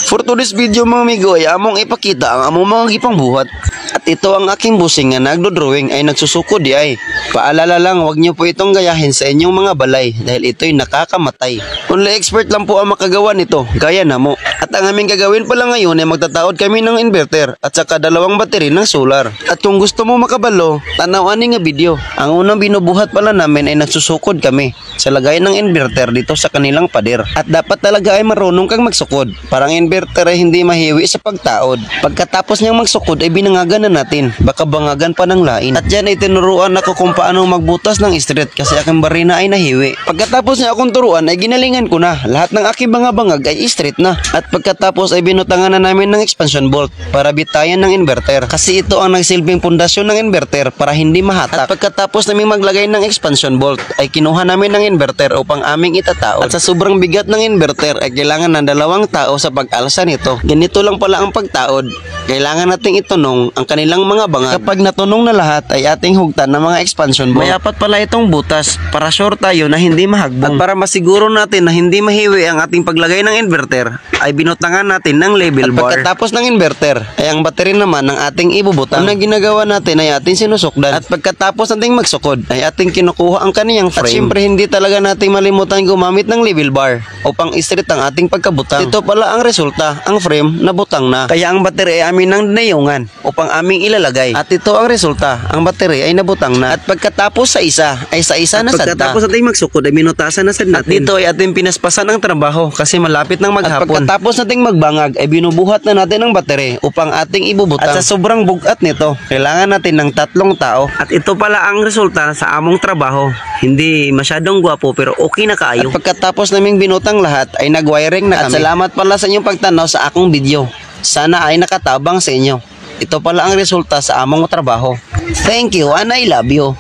For today's video mga amigo ay among ipakita ang among mga gipangbuhat. At ito ang aking busing nga nagdo-drawing ay nagsusukod di ay. Paalala lang, wag niyo po itong gayahin sa inyong mga balay dahil ito'y nakakamatay. Only expert lang po ang makagawa nito, gaya na mo. At ang aming gagawin pala ngayon ay magtataod kami ng inverter at saka 2 battery ng solar. At kung gusto mo makabalo, tanawan nga video. Ang unang binubuhat pala namin ay nagsusukod kami sa lagay ng inverter dito sa kanilang pader. At dapat talaga ay marunong kang magsukod. Parang inverter ay hindi mahiwi sa pagtaod. Pagkatapos niyang magsukod ay binangagan na natin. Baka bangagan pa ng lain. At dyan ay tinuruan ako kung paano magbutas ng straight kasi aking barina ay nahiwi. Pagkatapos niya akong turuan ay ginalingan ko na. Lahat ng aking bangag ay straight na. At pagkatapos ay binutangan na namin ng expansion bolt para bitayan ng inverter. Kasi ito ang nagsilbing pundasyon ng inverter para hindi mahatak. At pagkatapos namin maglagay ng expansion bolt ay kinuha namin ng inverter upang aming itataod. At sa sobrang bigat ng inverter ay kailangan ng 2 tao sa pag-alsa nito. Ganito lang pala ang pagtaod. Kailangan nating itunong ang kanilang mga bangag. Kapag natunong na lahat ay ating hugtan ng mga expansion bolt. May 4 pala itong butas para sure tayo na hindi mahagbong. At para masiguro natin na hindi mahiwi ang ating paglagay ng inverter ay binutangan natin ng label bar. At pagkatapos ng inverter ay ang battery naman ng ating ibubutang. Ang ginagawa natin ay ating sinusukdan. At pagkatapos nating magsukod ay ating kinukuha ang kaniyang frame. At syempre hindi talaga nating malimutan gumamit ng label bar upang i-straight ang ating pagkabutang. Ito pala ang resulta, ang frame na butang na. Kaya ang battery ay amin ng dinayungan upang aming ilalagay. At ito ang resulta, ang battery ay nabutang na. At pagkatapos sa isa ay sa isa na sadta. Pagkatapos nating magsukod ay minutasan na sad natin. At dito ay ating pinaspasan ang trabaho kasi malapit ng maghapon. At pagkatapos nating magbangag ay binubuhat na natin ang battery upang ating ibubutang. At sa sobrang bugat nito, kailangan natin ng 3 tao. At ito pala ang resulta sa among trabaho. Hindi masyadong gwapo pero okay na kaayo. At pagkatapos naming binutang lahat ay nagwiring na kami. At salamat pala sa inyong pagtanaw sa akong video. Sana ay nakatabang sa inyo. Ito pala ang resulta sa among trabaho. Thank you and I love you.